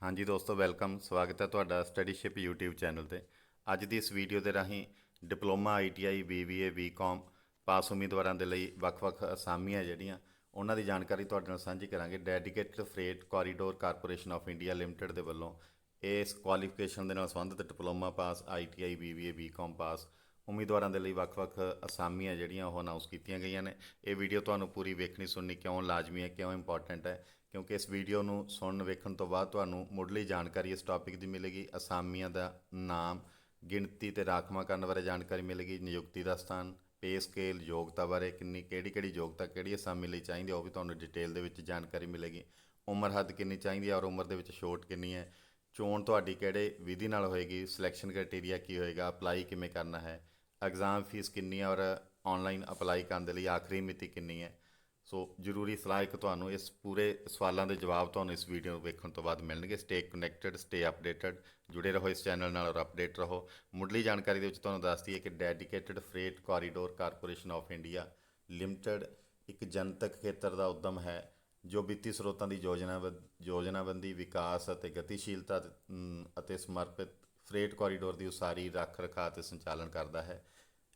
ਹਾਂਜੀ ਦੋਸਤੋ, ਵੈਲਕਮ। ਸਵਾਗਤ ਹੈ ਤੁਹਾਡਾ ਸਟੱਡੀਸ਼ਿਪ YouTube ਚੈਨਲ ਤੇ। ਅੱਜ ਦੀ ਇਸ ਵੀਡੀਓ ਦੇ ਰਾਹੀਂ ਡਿਪਲੋਮਾ ITI BBA BCom ਪਾਸ ਉਮੀਦਵਾਰਾਂ ਦੇ ਲਈ ਵੱਖ-ਵੱਖ ਅਸਾਮੀਆਂ ਜਿਹੜੀਆਂ ਉਹਨਾਂ ਦੀ ਜਾਣਕਾਰੀ ਤੁਹਾਡੇ ਨਾਲ ਸਾਂਝੀ ਕਰਾਂਗੇ। Dedicated fret corridor corporation of India limited ਦੇ ਵੱਲੋਂ ਇਸ ਕੁਆਲੀਫਿਕੇਸ਼ਨ ਦੇ ਨਾਲ ਸੰਬੰਧਿਤ ਡਿਪਲੋਮਾ ਪਾਸ ITI BBA BCom ਪਾਸ ਉਮੀਦਵਾਰਾਂ ਦੇ ਲਈ ਵੱਖ-ਵੱਖ ਅਸਾਮੀਆਂ ਜਿਹੜੀਆਂ ਉਹ ਅਨਾਉਂਸ ਕੀਤੀਆਂ ਗਈਆਂ ਨੇ। ਇਹ ਵੀਡੀਓ ਤੁਹਾਨੂੰ ਪੂਰੀ ਵੇਖਣੀ ਸੁਣਨੀ ਕਿਉਂ ਲਾਜ਼ਮੀ ਹੈ, ਕਿਉਂ ਇੰਪੋਰਟੈਂਟ ਹੈ, ਕਿਉਂਕਿ ਇਸ ਵੀਡੀਓ ਨੂੰ ਸੁਣਨ ਵੇਖਣ ਤੋਂ ਬਾਅਦ ਤੁਹਾਨੂੰ ਮੁੱਢਲੀ ਜਾਣਕਾਰੀ ਇਸ ਟੌਪਿਕ ਦੀ ਮਿਲੇਗੀ। ਅਸਾਮੀਆਂ ਦਾ ਨਾਮ, ਗਿਣਤੀ ਅਤੇ ਰਾਖਵਾਂਕਰਨ ਬਾਰੇ ਜਾਣਕਾਰੀ ਮਿਲੇਗੀ। ਨਿਯੁਕਤੀ ਦਾ ਸਥਾਨ, ਪੇ ਸਕੇਲ, ਯੋਗਤਾ ਬਾਰੇ ਕਿਹੜੀ ਯੋਗਤਾ ਕਿਹੜੀ ਅਸਾਮੀ ਲਈ ਚਾਹੀਦੀ ਹੈ ਉਹ ਵੀ ਤੁਹਾਨੂੰ ਡਿਟੇਲ ਦੇ ਵਿੱਚ ਜਾਣਕਾਰੀ ਮਿਲੇਗੀ। ਉਮਰ ਹੱਦ ਕਿੰਨੀ ਚਾਹੀਦੀ ਹੈ ਔਰ ਉਮਰ ਦੇ ਵਿੱਚ ਛੋਟ ਕਿੰਨੀ ਹੈ। ਚੋਣ ਤੁਹਾਡੀ ਕਿਹੜੇ ਵਿਧੀ ਨਾਲ ਹੋਏਗੀ, ਸਿਲੈਕਸ਼ਨ ਕ੍ਰਾਈਟੇਰੀਆ ਕੀ ਹੋਏਗਾ, ਅਪਲਾਈ ਕਿਵੇਂ ਕਰਨਾ ਹੈ, ਐਗਜ਼ਾਮ ਫੀਸ ਕਿੰਨੀ ਹੈ ਔਰ ਔਨਲਾਈਨ ਅਪਲਾਈ ਕਰਨ ਦੇ ਲਈ ਆਖਰੀ ਮਿਤੀ ਕਿੰਨੀ ਹੈ। ਸੋ ਜ਼ਰੂਰੀ ਸਲਾਹ ਇੱਕ ਤੁਹਾਨੂੰ ਇਸ ਪੂਰੇ ਸਵਾਲਾਂ ਦੇ ਜਵਾਬ ਤੁਹਾਨੂੰ ਇਸ ਵੀਡੀਓ ਨੂੰ ਵੇਖਣ ਤੋਂ ਬਾਅਦ ਮਿਲਣਗੇ। ਸਟੇ ਕਨੈਕਟਡ, ਸਟੇ ਅਪਡੇਟਡ, ਜੁੜੇ ਰਹੋ ਇਸ ਚੈਨਲ ਨਾਲ ਔਰ ਅਪਡੇਟ ਰਹੋ। ਮੁੱਢਲੀ ਜਾਣਕਾਰੀ ਦੇ ਵਿੱਚ ਤੁਹਾਨੂੰ ਦੱਸ ਦਈਏ ਕਿ dedicated fret corridor corporation of India limited ਇੱਕ ਜਨਤਕ ਖੇਤਰ ਦਾ ਉੱਦਮ ਹੈ ਜੋ ਵਿੱਤੀ ਸਰੋਤਾਂ ਦੀ ਯੋਜਨਾਬੰਦੀ, ਵਿਕਾਸ ਅਤੇ ਗਤੀਸ਼ੀਲਤਾ ਅਤੇ ਸਮਰਪਿਤ ਫਰੇਟ ਕੋਰੀਡੋਰ ਦੀ ਉਸਾਰੀ, ਰੱਖ ਰਖਾਅ ਅਤੇ ਸੰਚਾਲਨ ਕਰਦਾ ਹੈ।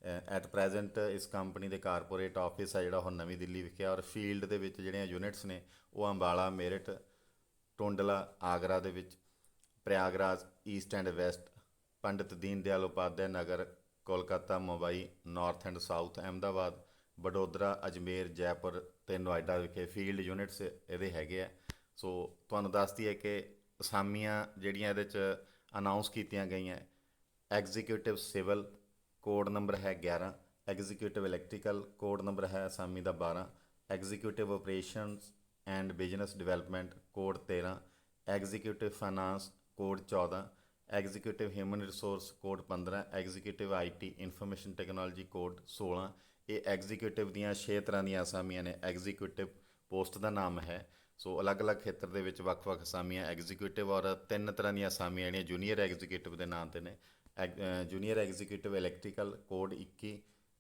ਐਟ ਪ੍ਰੈਜ਼ੈਂਟ ਇਸ ਕੰਪਨੀ ਦੇ ਕਾਰਪੋਰੇਟ ਆਫਿਸ ਹੈ ਜਿਹੜਾ ਉਹ ਨਵੀਂ ਦਿੱਲੀ ਵਿਖੇ, ਔਰ ਫੀਲਡ ਦੇ ਵਿੱਚ ਜਿਹੜੀਆਂ ਯੂਨਿਟਸ ਨੇ ਉਹ ਅੰਬਾਲਾ, ਮੇਰਠ, ਟੁੰਡਲਾ, ਆਗਰਾ ਦੇ ਵਿੱਚ, Prayagraj, east and west, Pandit Deen Dayal Upadhyaya Nagar, Kolkata, Mumbai, north and south, Ahmedabad, Vadodara, Ajmer, Jaipur ਅਤੇ ਨੋਇਡਾ ਵਿਖੇ ਫੀਲਡ ਯੂਨਿਟਸ ਇਹਦੇ ਹੈਗੇ ਆ। ਸੋ ਤੁਹਾਨੂੰ ਦੱਸਦੀ ਹੈ ਕਿ ਅਸਾਮੀਆਂ ਜਿਹੜੀਆਂ ਇਹਦੇ 'ਚ ਅਨਾਊਂਸ ਕੀਤੀਆਂ ਗਈਆਂ। ਐਗਜ਼ੀਕਿਊਟਿਵ ਸਿਵਲ ਕੋਡ ਨੰਬਰ ਹੈ 11, ਐਗਜ਼ੀਕਿਊਟਿਵ ਇਲੈਕਟ੍ਰੀਕਲ ਕੋਡ ਨੰਬਰ ਹੈ ਅਸਾਮੀ ਦਾ 12, executive operations and business development code 13, executive finance code 14, executive human resource code 15, executive IT information technology code 16। ਇਹ ਐਗਜ਼ੀਕਿਊਟਿਵ ਦੀਆਂ 6 ਤਰ੍ਹਾਂ ਦੀਆਂ ਅਸਾਮੀਆਂ ਨੇ। ਐਗਜ਼ੀਕਿਊਟਿਵ ਪੋਸਟ ਦਾ ਨਾਮ ਹੈ। ਸੋ ਅਲੱਗ-ਅਲੱਗ ਖੇਤਰ ਦੇ ਵਿੱਚ ਵੱਖ-ਵੱਖ ਅਸਾਮੀਆਂ ਐਗਜ਼ੀਕਿਊਟਿਵ, ਔਰ 3 ਤਰ੍ਹਾਂ ਦੀਆਂ ਅਸਾਮੀਆਂ ਜਿਹੜੀਆਂ ਜੂਨੀਅਰ ਐਗਜ਼ੀਕਿਊਟਿਵ ਦੇ ਨਾਂ 'ਤੇ ਨੇ। Junior executive electrical code 21,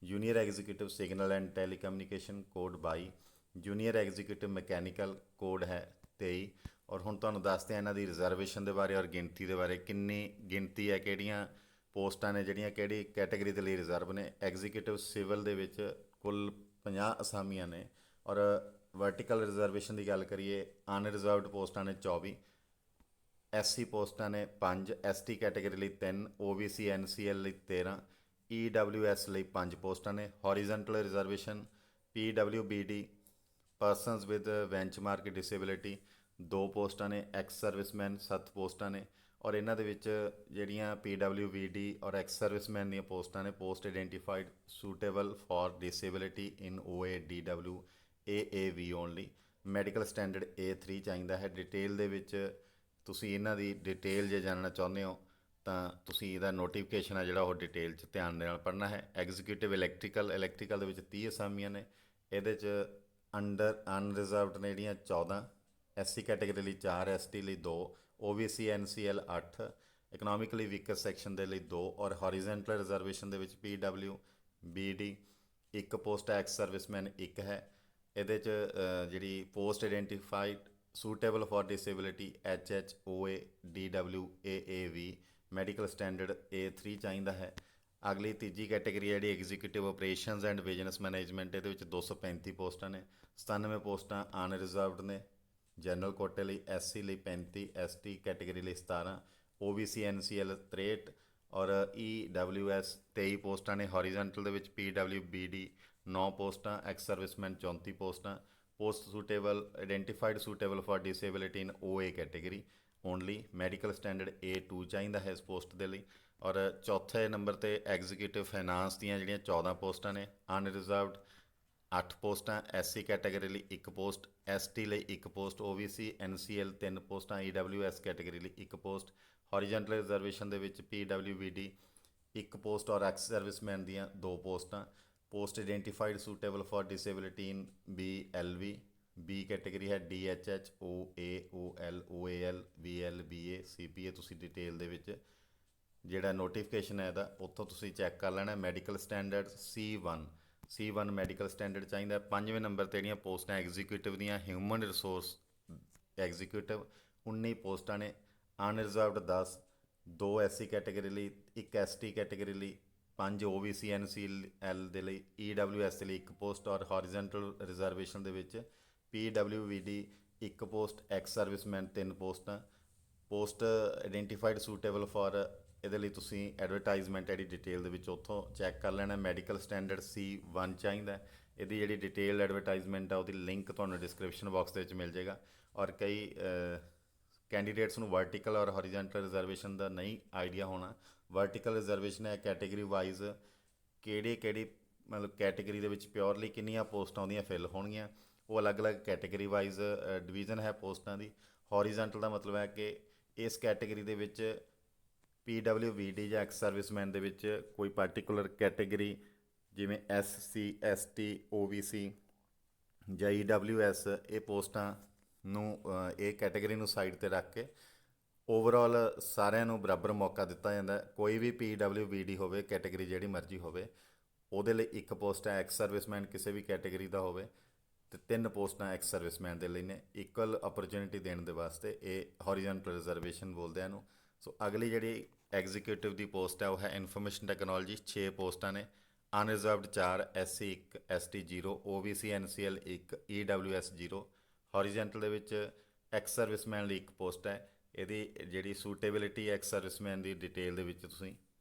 junior executive signal and telecommunication code 22, junior executive mechanical code ਹੈ 23। ਔਰ ਹੁਣ ਤੁਹਾਨੂੰ ਦੱਸਦੇ ਹਾਂ ਇਹਨਾਂ ਦੀ ਰਿਜ਼ਰਵੇਸ਼ਨ ਦੇ ਬਾਰੇ ਔਰ ਗਿਣਤੀ ਦੇ ਬਾਰੇ। ਕਿੰਨੀ ਗਿਣਤੀ ਹੈ, ਕਿਹੜੀਆਂ ਪੋਸਟਾਂ ਨੇ ਜਿਹੜੀਆਂ ਕਿਹੜੀ ਕੈਟਾਗਰੀ ਦੇ ਲਈ ਰਿਜ਼ਰਵ ਨੇ। ਐਗਜ਼ੀਕਿਊਟਿਵ ਸਿਵਲ ਦੇ ਵਿੱਚ ਕੁੱਲ 50 ਅਸਾਮੀਆਂ ਨੇ, ਔਰ ਵਰਟੀਕਲ ਰਿਜ਼ਰਵੇਸ਼ਨ ਦੀ ਗੱਲ ਕਰੀਏ, ਅਨਰਿਜ਼ਰਵਡ ਪੋਸਟਾਂ ਨੇ 24, SC ਪੋਸਟਾਂ ਨੇ 5, ST ਕੈਟਾਗਰੀ ਲਈ 3, OBC NCL ਲਈ 13, EWS ਲਈ 5 ਪੋਸਟਾਂ ਨੇ। Horizontal reservation PWBD persons with benchmark disability 2 ਪੋਸਟਾਂ ਨੇ। ਐਕਸ ਸਰਵਿਸਮੈਨ 7 ਪੋਸਟਾਂ ਨੇ, ਔਰ ਇਹਨਾਂ ਦੇ ਵਿੱਚ ਜਿਹੜੀਆਂ PWBD ਔਰ ਐਕਸ ਸਰਵਿਸਮੈਨ ਦੀਆਂ ਪੋਸਟਾਂ ਨੇ, post identified suitable for disability in OADW AAV only. Medical standard A3 ਚਾਹੀਦਾ ਹੈ। ਡਿਟੇਲ ਦੇ ਵਿੱਚ ਤੁਸੀਂ ਇਹਨਾਂ ਦੀ ਡਿਟੇਲ ਜੇ ਜਾਣਨਾ ਚਾਹੁੰਦੇ ਹੋ ਤਾਂ ਤੁਸੀਂ ਇਹਦਾ ਨੋਟੀਫਿਕੇਸ਼ਨ ਹੈ ਜਿਹੜਾ ਉਹ ਡਿਟੇਲ 'ਚ ਧਿਆਨ ਦੇ ਨਾਲ ਪੜ੍ਹਨਾ ਹੈ। ਐਗਜ਼ੀਕਿਊਟਿਵ ਇਲੈਕਟ੍ਰੀਕਲ ਦੇ ਵਿੱਚ 30 ਅਸਾਮੀਆਂ ਨੇ। ਇਹਦੇ 'ਚ ਅੰਡਰ ਅਨਰਿਜ਼ਰਵਡ ਨੇ ਜਿਹੜੀਆਂ 14, SC ਕੈਟਾਗਰੀ ਲਈ 4, ST ਲਈ 2, OBC NCL 8, economically weaker section ਦੇ ਲਈ 2, ਔਰ ਹੌਰੀਜ਼ੈਂਟਲ ਰਿਜ਼ਰਵੇਸ਼ਨ ਦੇ ਵਿੱਚ PWBD 1 ਪੋਸਟ, ਐਕਸ ਸਰਵਿਸਮੈਨ 1 ਹੈ। ਇਹਦੇ 'ਚ ਜਿਹੜੀ post identified suitable for disability HHOADW AAV medical standard A3 ਚਾਹੀਦਾ ਹੈ। ਅਗਲੀ ਤੀਜੀ ਕੈਟਾਗਰੀ ਹੈ ਜਿਹੜੀ executive operations and business management. ਇਹਦੇ ਵਿੱਚ 235 ਪੋਸਟਾਂ ਨੇ। 97 ਪੋਸਟਾਂ ਅਨਰਿਜ਼ਰਵਡ ਨੇ। ਜਨਰਲ ਕੋਟੇ ਲਈ SC ਲਈ 35, ST ਕੈਟਾਗਰੀ ਲਈ 17, OBC NCL 63, ਔਰ EWS 23 ਪੋਸਟਾਂ ਨੇ। ਹੌਰੀਜ਼ੈਂਟਲ ਦੇ ਵਿੱਚ PWBD 9 ਪੋਸਟਾਂ, ਐਕਸ ਸਰਵਿਸਮੈਨ 34 ਪੋਸਟਾਂ। Post suitable identified suitable for disability in OA category only. Medical standard A2 ਚਾਹੀਦਾ ਹੈ ਇਸ ਪੋਸਟ ਦੇ ਲਈ। ਔਰ ਚੌਥੇ ਨੰਬਰ 'ਤੇ ਐਗਜ਼ੀਕਿਊਟਿਵ ਫਾਈਨਾਂਸ ਦੀਆਂ ਜਿਹੜੀਆਂ 14 ਪੋਸਟਾਂ ਨੇ। ਅਨਰਿਜ਼ਰਵਡ 8 ਪੋਸਟਾਂ, SC ਕੈਟਾਗਰੀ ਲਈ 1 ਪੋਸਟ, ST ਲਈ 1 ਪੋਸਟ, OBC NCL 3 ਪੋਸਟਾਂ, EWS ਕੈਟਾਗਰੀ ਲਈ 1 ਪੋਸਟ। ਹੌਰੀਜ਼ੈਂਟਲ ਰਿਜ਼ਰਵੇਸ਼ਨ ਦੇ ਵਿੱਚ PWBD 1 ਪੋਸਟ ਔਰ ਐਕਸ ਸਰਵਿਸਮੈਨ ਦੀਆਂ 2 ਪੋਸਟਾਂ। Post identified suitable for disability in BLV B category ਹੈ DHH OA OL OAL VL BA CPA। ਤੁਸੀਂ ਡਿਟੇਲ ਦੇ ਵਿੱਚ ਜਿਹੜਾ ਨੋਟੀਫਿਕੇਸ਼ਨ ਹੈ ਇਹਦਾ ਉੱਥੋਂ ਤੁਸੀਂ ਚੈੱਕ ਕਰ ਲੈਣਾ। Medical standard C1 medical standard ਚਾਹੀਦਾ। 5ਵੇਂ ਨੰਬਰ 'ਤੇ ਜਿਹੜੀਆਂ ਪੋਸਟਾਂ ਐਗਜ਼ੀਕਿਊਟਿਵ ਦੀਆਂ ਹਿਊਮਨ ਰਿਸੋਰਸ ਐਗਜ਼ੀਕਿਊਟਿਵ 19 ਪੋਸਟਾਂ ਨੇ। ਅਨਰਿਜ਼ਰਵਡ 10, 2 SC ਕੈਟਾਗਰੀ ਲਈ, 1 ST ਕੈਟਾਗਰੀ ਲਈ, 5 OBC NCL ਦੇ ਲਈ, EWS ਦੇ ਲਈ 1 ਪੋਸਟ, ਔਰ ਹੌਰੀਜ਼ੈਂਟਲ ਰਿਜ਼ਰਵੇਸ਼ਨ ਦੇ ਵਿੱਚ PWVD 1 ਪੋਸਟ, ਐਕਸ ਸਰਵਿਸਮੈਨ 3 ਪੋਸਟਾਂ। ਪੋਸਟ ਆਈਡੈਂਟੀਫਾਈਡ ਸੂਟੇਬਲ ਫॉर, ਇਹਦੇ ਲਈ ਤੁਸੀਂ ਐਡਵਰਟਾਈਜ਼ਮੈਂਟ ਇਹਦੀ ਡਿਟੇਲ ਦੇ ਵਿੱਚ ਉੱਥੋਂ ਚੈੱਕ ਕਰ ਲੈਣਾ। ਮੈਡੀਕਲ ਸਟੈਂਡਰਡ C1 ਚਾਹੀਦਾ। ਇਹਦੀ ਜਿਹੜੀ ਡਿਟੇਲ ਐਡਵਰਟਾਈਜ਼ਮੈਂਟ ਆ ਉਹਦੀ ਲਿੰਕ ਤੁਹਾਨੂੰ ਡਿਸਕ੍ਰਿਪਸ਼ਨ ਬਾਕਸ ਦੇ ਵਿੱਚ ਮਿਲ ਜਾਏਗਾ। ਔਰ ਕਈ ਕੈਂਡੀਡੇਟਸ ਨੂੰ ਵਰਟੀਕਲ ਔਰ ਹੌਰੀਜ਼ੈਂਟਲ ਰਿਜ਼ਰਵੇਸ਼ਨ ਦਾ ਨਹੀਂ ਆਈਡੀਆ ਹੋਣਾ। ਵਰਟੀਕਲ ਰਿਜ਼ਰਵੇਸ਼ਨ ਹੈ ਕੈਟੇਗਰੀ ਵਾਈਜ਼ ਕਿਹੜੀ ਮਤਲਬ ਕੈਟੇਗਰੀ ਦੇ ਵਿੱਚ ਪਿਓਰਲੀ ਕਿੰਨੀਆਂ ਪੋਸਟਾਂ ਉਹਦੀਆਂ ਫਿਲ ਹੋਣਗੀਆਂ, ਉਹ ਅਲੱਗ-ਅਲੱਗ ਕੈਟੇਗਰੀ ਵਾਈਜ਼ ਡਿਵੀਜ਼ਨ ਹੈ ਪੋਸਟਾਂ ਦੀ। ਹੌਰੀਜ਼ੈਂਟਲ ਦਾ ਮਤਲਬ ਹੈ ਕਿ ਇਸ ਕੈਟੇਗਰੀ ਦੇ ਵਿੱਚ PWVD ਜਾਂ ਐਕਸ ਸਰਵਿਸਮੈਨ ਦੇ ਵਿੱਚ ਕੋਈ ਪਾਰਟੀਕੂਲਰ ਕੈਟੇਗਰੀ ਜਿਵੇਂ SC ST OBC ਜਾਂ EWS, ਇਹ ਪੋਸਟਾਂ ਨੂੰ ਇਹ ਕੈਟੇਗਰੀ ਨੂੰ ਸਾਈਡ 'ਤੇ ਰੱਖ ਕੇ ਓਵਰਆਲ ਸਾਰਿਆਂ ਨੂੰ ਬਰਾਬਰ ਮੌਕਾ ਦਿੱਤਾ ਜਾਂਦਾ। ਕੋਈ ਵੀ PWVD ਹੋਵੇ, ਕੈਟੇਗਰੀ ਜਿਹੜੀ ਮਰਜ਼ੀ ਹੋਵੇ, ਉਹਦੇ ਲਈ 1 ਪੋਸਟ ਹੈ। ਐਕਸ ਸਰਵਿਸਮੈਨ ਕਿਸੇ ਵੀ ਕੈਟੇਗਰੀ ਦਾ ਹੋਵੇ ਅਤੇ 3 ਪੋਸਟਾਂ ਐਕਸ ਸਰਵਿਸਮੈਨ ਦੇ ਲਈ ਨੇ। ਇਕੁਅਲ ਅਪਰਚੁਨਿਟੀ ਦੇਣ ਦੇ ਵਾਸਤੇ ਇਹ ਹੌਰੀਜ਼ੈਂਟਲ ਰਿਜ਼ਰਵੇਸ਼ਨ ਬੋਲਦੇ ਆ ਇਹਨੂੰ। ਸੋ ਅਗਲੀ ਜਿਹੜੀ ਐਗਜ਼ੀਕਿਊਟਿਵ ਦੀ ਪੋਸਟ ਹੈ ਉਹ ਹੈ ਇਨਫੋਰਮੇਸ਼ਨ ਟੈਕਨੋਲੋਜੀ, 6 ਪੋਸਟਾਂ ਨੇ। Unreserved 4, SC 1, ST 0, OBC NCL 1, EWS 0। ਹੌਰੀਜ਼ੈਂਟਲ ਦੇ ਵਿੱਚ ਐਕਸ ਸਰਵਿਸਮੈਨ ਲਈ 1 ਪੋਸਟ ਹੈ। ਇਹਦੀ ਜਿਹੜੀ ਸੂਟੇਬਿਲਿਟੀ ਐਕਸ ਸਰਵਿਸਮੈਨ ਦੀ ਡਿਟੇਲ ਦੇ ਵਿੱਚ ਤੁਸੀਂ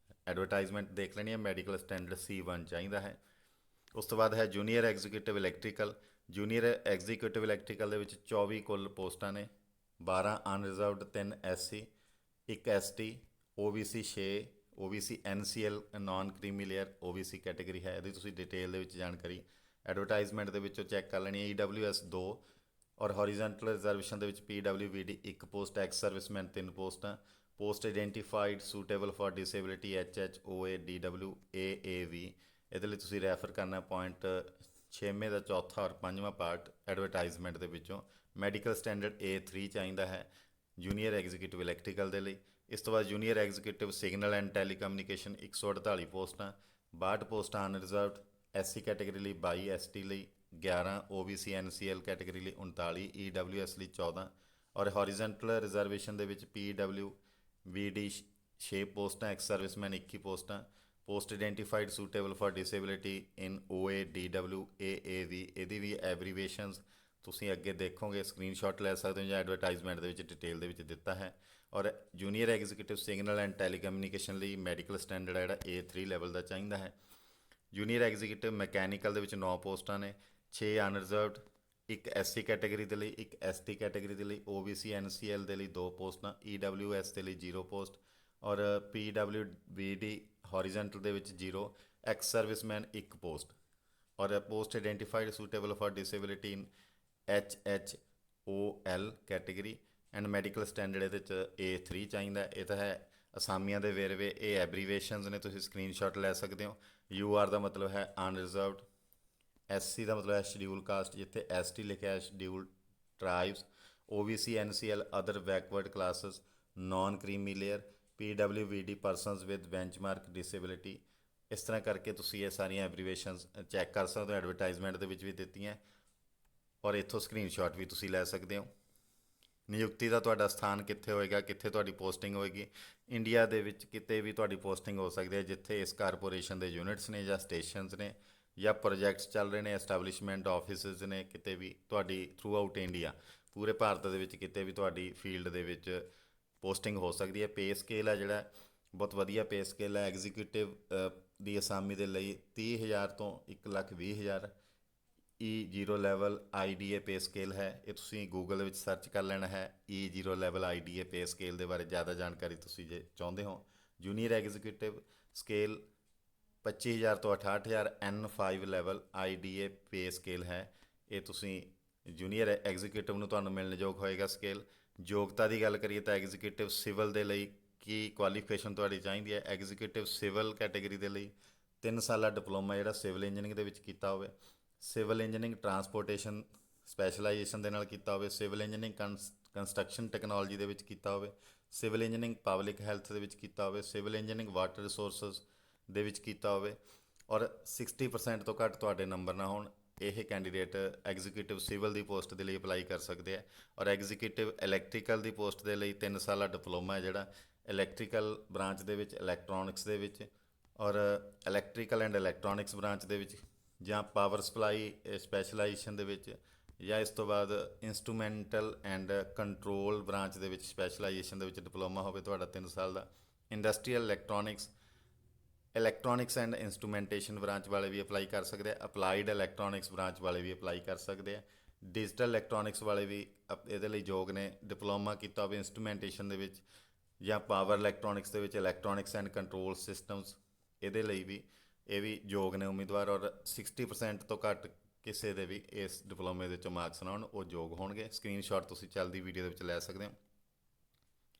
ਐਡਵਰਟਾਈਜ਼ਮੈਂਟ ਦੇਖ ਲੈਣੀ ਹੈ। ਮੈਡੀਕਲ ਸਟੈਂਡਰਡ C1 ਚਾਹੀਦਾ ਹੈ। ਉਸ ਤੋਂ ਬਾਅਦ ਹੈ junior executive electrical. Junior executive electrical ਦੇ ਵਿੱਚ 24 ਕੁੱਲ ਪੋਸਟਾਂ ਨੇ। 12 unreserved, 3 SC, 1 ST, OBC 6, OBC NCL non creamy layer OBC category ਹੈ। ਇਹਦੀ ਤੁਸੀਂ ਡਿਟੇਲ ਦੇ ਵਿੱਚ ਜਾਣਕਾਰੀ ਐਡਵਰਟਾਈਜ਼ਮੈਂਟ ਦੇ ਵਿੱਚੋਂ ਚੈੱਕ ਕਰ ਲੈਣੀ ਹੈ। EWS 2 ਔਰ ਹੌਰੀਜ਼ੈਂਟਲ ਰਿਜ਼ਰਵੇਸ਼ਨ ਦੇ ਵਿੱਚ PWVD 1 ਪੋਸਟ, ਐਕਸ ਸਰਵਿਸਮੈਨ 3 ਪੋਸਟਾਂ। Post identified suitable for disability HHOA DW AAV, ਇਹਦੇ ਲਈ ਤੁਸੀਂ ਰੈਫਰ ਕਰਨਾ ਪੁਆਇੰਟ 6ਵੇਂ ਦਾ 4ਥਾ ਔਰ 5ਵਾਂ ਪਾਰਟ ਐਡਵਰਟਾਈਜ਼ਮੈਂਟ ਦੇ ਵਿੱਚੋਂ। ਮੈਡੀਕਲ ਸਟੈਂਡਰਡ A3 ਚਾਹੀਦਾ ਹੈ ਜੂਨੀਅਰ ਐਗਜ਼ੀਕਿਊਟਿਵ ਇਲੈਕਟ੍ਰੀਕਲ ਦੇ ਲਈ। ਇਸ ਤੋਂ ਬਾਅਦ junior executive signal and telecommunication 148 ਪੋਸਟਾਂ। 62 ਪੋਸਟਾਂ ਅਨਰਿਜ਼ਰਵਡ, SC ਕੈਟੇਗਰੀ ਲਈ 22, ST ਲਈ 11, OBC NCL ਕੈਟੇਗਰੀ ਲਈ 39, EWS ਲਈ 14। ਔਰ ਹੌਰੀਜ਼ੈਂਟਲ ਰਿਜ਼ਰਵੇਸ਼ਨ ਦੇ ਵਿੱਚ PWVD 6 ਪੋਸਟਾਂ, ਐਕਸ ਸਰਵਿਸਮੈਨ 21 ਪੋਸਟਾਂ। Post identified suitable for disability in OA DW AAV, ਇਹਦੀ ਵੀ ਐਬਰੀਵੇਸ਼ਨਸ ਤੁਸੀਂ ਅੱਗੇ ਦੇਖੋਗੇ, ਸਕਰੀਨਸ਼ਾਟ ਲੈ ਸਕਦੇ ਹੋ ਜਾਂ ਐਡਵਰਟਾਈਜ਼ਮੈਂਟ ਦੇ ਵਿੱਚ ਡਿਟੇਲ ਦੇ ਵਿੱਚ ਦਿੱਤਾ ਹੈ। ਔਰ junior executive signal and telecommunication ਲਈ ਮੈਡੀਕਲ ਸਟੈਂਡਰਡ ਹੈ ਜਿਹੜਾ A3 ਲੈਵਲ ਦਾ ਚਾਹੀਦਾ ਹੈ। ਜੂਨੀਅਰ ਐਗਜ਼ੀਕਿਊਟਿਵ ਮਕੈਨੀਕਲ ਦੇ ਵਿੱਚ 9 ਪੋਸਟਾਂ ਨੇ। 6 ਅਨਰਿਜ਼ਰਵਡ, 1 SC ਕੈਟੇਗਰੀ ਦੇ ਲਈ, 1 ST ਕੈਟੇਗਰੀ ਦੇ ਲਈ, OBC NCL ਦੇ ਲਈ 2 ਪੋਸਟਾਂ, EWS ਦੇ ਲਈ 0 ਪੋਸਟ, ਔਰ PWVD ਹੌਰੀਜ਼ੈਂਟਲ ਦੇ ਵਿੱਚ 0, ਐਕਸ ਸਰਵਿਸਮੈਨ 1 ਪੋਸਟ। ਔਰ post identified suitable for disability in HHOL category and medical standard ਇਹਦੇ 'ਚ A3 ਚਾਹੀਦਾ। ਇਹ ਤਾਂ ਹੈ ਅਸਾਮੀਆਂ ਦੇ ਵੇਰਵੇ, ਇਹ ਐਬਰੀਵੇਸ਼ਨਸ ਨੇ, ਤੁਸੀਂ ਸਕਰੀਨਸ਼ਾਟ ਲੈ ਸਕਦੇ ਹੋ। UR ਦਾ ਮਤਲਬ ਹੈ ਅਨਰਿਜ਼ਰਵਡ, SC ਦਾ ਮਤਲਬ ਹੈ ਸ਼ਡਿਊਲ ਕਾਸਟ, ਜਿੱਥੇ ST ਲਿਖਿਆ ਹੈ scheduled tribes, OBC NCL other backward classes non creamy layer, PWVD persons with benchmark disability. ਇਸ ਤਰ੍ਹਾਂ ਕਰਕੇ ਤੁਸੀਂ ਇਹ ਸਾਰੀਆਂ ਐਬਰੀਵੇਸ਼ਨਸ ਚੈੱਕ ਕਰ ਸਕਦੇ ਹੋ, ਐਡਵਰਟਾਈਜ਼ਮੈਂਟ ਦੇ ਵਿੱਚ ਵੀ ਦਿੱਤੀਆਂ ਔਰ ਇੱਥੋਂ ਸਕਰੀਨਸ਼ਾਟ ਵੀ ਤੁਸੀਂ ਲੈ ਸਕਦੇ ਹੋ। ਨਿਯੁਕਤੀ ਦਾ ਤੁਹਾਡਾ ਸਥਾਨ ਕਿੱਥੇ ਹੋਏਗਾ, ਕਿੱਥੇ ਤੁਹਾਡੀ ਪੋਸਟਿੰਗ ਹੋਏਗੀ। ਇੰਡੀਆ ਦੇ ਵਿੱਚ ਕਿਤੇ ਵੀ ਤੁਹਾਡੀ ਪੋਸਟਿੰਗ ਹੋ ਸਕਦੀ ਹੈ ਜਿੱਥੇ ਇਸ ਕਾਰਪੋਰੇਸ਼ਨ ਦੇ ਯੂਨਿਟਸ ਨੇ ਜਾਂ ਸਟੇਸ਼ਨਸ ਨੇ ਜਾਂ ਪ੍ਰੋਜੈਕਟਸ ਚੱਲ ਰਹੇ ਨੇ, ਐਸਟੈਬਲਿਸ਼ਮੈਂਟ ਆਫਿਸਿਸ ਨੇ, ਕਿਤੇ ਵੀ ਤੁਹਾਡੀ ਥਰੂ ਆਊਟ ਇੰਡੀਆ, ਪੂਰੇ ਭਾਰਤ ਦੇ ਵਿੱਚ ਕਿਤੇ ਵੀ ਤੁਹਾਡੀ ਫੀਲਡ ਦੇ ਵਿੱਚ ਪੋਸਟਿੰਗ ਹੋ ਸਕਦੀ ਹੈ। ਪੇ ਸਕੇਲ ਹੈ ਜਿਹੜਾ ਬਹੁਤ ਵਧੀਆ ਪੇ ਸਕੇਲ ਹੈ। ਐਗਜ਼ੀਕਿਊਟਿਵ ਦੀ ਅਸਾਮੀ ਦੇ ਲਈ 30,000 ਤੋਂ 1,20,000 E0 level IDA pay scale ਹੈ। ਇਹ ਤੁਸੀਂ ਗੂਗਲ ਦੇ ਵਿੱਚ ਸਰਚ ਕਰ ਲੈਣਾ ਹੈ E0 level IDA pay scale ਦੇ ਬਾਰੇ ਜ਼ਿਆਦਾ ਜਾਣਕਾਰੀ ਤੁਸੀਂ ਜੇ ਚਾਹੁੰਦੇ ਹੋ। ਜੂਨੀਅਰ ਐਗਜ਼ੀਕਿਊਟਿਵ ਸਕੇਲ 25,000 ਤੋਂ 68,000 N5 level IDA pay scale ਹੈ। ਇਹ ਤੁਸੀਂ ਜੂਨੀਅਰ ਐਗਜ਼ੀਕਿਊਟਿਵ ਨੂੰ ਤੁਹਾਨੂੰ ਮਿਲਣ ਯੋਗ ਹੋਏਗਾ ਸਕੇਲ। ਯੋਗਤਾ ਦੀ ਗੱਲ ਕਰੀਏ ਤਾਂ ਐਗਜ਼ੀਕਿਊਟਿਵ ਸਿਵਲ ਦੇ ਲਈ ਕੀ ਕੁਆਲੀਫਿਕੇਸ਼ਨ ਤੁਹਾਡੀ ਚਾਹੀਦੀ ਹੈ। ਐਗਜ਼ੀਕਿਊਟਿਵ ਸਿਵਲ ਕੈਟੇਗਰੀ ਦੇ ਲਈ 3 ਸਾਲਾ ਡਿਪਲੋਮਾ ਜਿਹੜਾ ਸਿਵਲ ਇੰਜੀਨੀਅਰਿੰਗ ਦੇ ਵਿੱਚ ਕੀਤਾ ਹੋਵੇ, ਸਿਵਲ ਇੰਜੀਨੀਅਰਿੰਗ ਟਰਾਂਸਪੋਰਟੇਸ਼ਨ ਸਪੈਸ਼ਲਾਈਜੇਸ਼ਨ ਦੇ ਨਾਲ ਕੀਤਾ ਹੋਵੇ, ਸਿਵਲ ਇੰਜੀਨੀਅਰਿੰਗ ਕੰਸਟਰਕਸ਼ਨ ਟੈਕਨੋਲੋਜੀ ਦੇ ਵਿੱਚ ਕੀਤਾ ਹੋਵੇ, ਸਿਵਲ ਇੰਜੀਨੀਅਰਿੰਗ ਪਬਲਿਕ ਹੈਲਥ ਦੇ ਵਿੱਚ ਕੀਤਾ ਹੋਵੇ, ਸਿਵਲ ਇੰਜੀਨੀਅਰਿੰਗ ਵਾਟਰ ਰਿਸੋਰਸਿਸ ਦੇ ਵਿੱਚ ਕੀਤਾ ਹੋਵੇ ਔਰ 60% ਤੋਂ ਘੱਟ ਤੁਹਾਡੇ ਨੰਬਰ ਨਾ ਹੋਣ। ਇਹ ਕੈਂਡੀਡੇਟ ਐਗਜ਼ੀਕਿਊਟਿਵ ਸਿਵਲ ਦੀ ਪੋਸਟ ਦੇ ਲਈ ਅਪਲਾਈ ਕਰ ਸਕਦੇ ਆ। ਔਰ ਐਗਜ਼ੀਕਿਊਟਿਵ ਇਲੈਕਟ੍ਰੀਕਲ ਦੀ ਪੋਸਟ ਦੇ ਲਈ 3 ਸਾਲਾ ਡਿਪਲੋਮਾ ਹੈ ਜਿਹੜਾ ਇਲੈਕਟ੍ਰੀਕਲ ਬ੍ਰਾਂਚ ਦੇ ਵਿੱਚ, ਇਲੈਕਟ੍ਰੋਨਿਕਸ ਦੇ ਵਿੱਚ, ਔਰ ਇਲੈਕਟ੍ਰੀਕਲ ਐਂਡ ਇਲੈਕਟ੍ਰੋਨਿਕਸ ਬ੍ਰਾਂਚ ਦੇ ਵਿੱਚ, ਜਾਂ ਪਾਵਰ ਸਪਲਾਈ ਸਪੈਸ਼ਲਾਈਜੇਸ਼ਨ ਦੇ ਵਿੱਚ, ਜਾਂ ਇਸ ਤੋਂ ਬਾਅਦ ਇੰਸਟਰੂਮੈਂਟਲ ਐਂਡ ਕੰਟਰੋਲ ਬ੍ਰਾਂਚ ਦੇ ਵਿੱਚ ਸਪੈਸ਼ਲਾਈਜੇਸ਼ਨ ਦੇ ਵਿੱਚ ਡਿਪਲੋਮਾ ਹੋਵੇ ਤੁਹਾਡਾ 3 ਸਾਲ ਦਾ। ਇੰਡਸਟਰੀਅਲ ਇਲੈਕਟ੍ਰੋਨਿਕਸ ਐਂਡ ਇੰਸਟਰੂਮੈਂਟੇਸ਼ਨ ਬ੍ਰਾਂਚ ਵਾਲੇ ਵੀ ਅਪਲਾਈ ਕਰ ਸਕਦੇ ਆ। ਅਪਲਾਈਡ ਇਲੈਕਟ੍ਰੋਨਿਕਸ ਬ੍ਰਾਂਚ ਵਾਲੇ ਵੀ ਅਪਲਾਈ ਕਰ ਸਕਦੇ ਆ। ਡਿਜੀਟਲ ਇਲੈਕਟ੍ਰੋਨਿਕਸ ਵਾਲੇ ਵੀ ਇਹਦੇ ਲਈ ਯੋਗ ਨੇ। ਡਿਪਲੋਮਾ ਕੀਤਾ ਹੋਵੇ ਇੰਸਟਰੂਮੈਂਟੇਸ਼ਨ ਦੇ ਵਿੱਚ ਜਾਂ ਪਾਵਰ ਇਲੈਕਟ੍ਰੋਨਿਕਸ ਦੇ ਵਿੱਚ, ਇਲੈਕਟ੍ਰੋਨਿਕਸ ਐਂਡ ਕੰਟਰੋਲ ਸਿਸਟਮਸ, ਇਹਦੇ ਲਈ ਵੀ ਇਹ ਵੀ ਯੋਗ ਨੇ ਉਮੀਦਵਾਰ। ਔਰ 60% ਤੋਂ ਘੱਟ ਕਿਸੇ ਦੇ ਵੀ ਇਸ ਡਿਪਲੋਮੇ ਦੇ ਵਿੱਚੋਂ ਮਾਰਕਸ ਨਾ ਹੋਣ, ਉਹ ਯੋਗ ਹੋਣਗੇ। ਸਕਰੀਨਸ਼ਾਟ ਤੁਸੀਂ ਚੱਲਦੀ ਵੀਡੀਓ ਦੇ ਵਿੱਚ ਲੈ ਸਕਦੇ ਹੋ।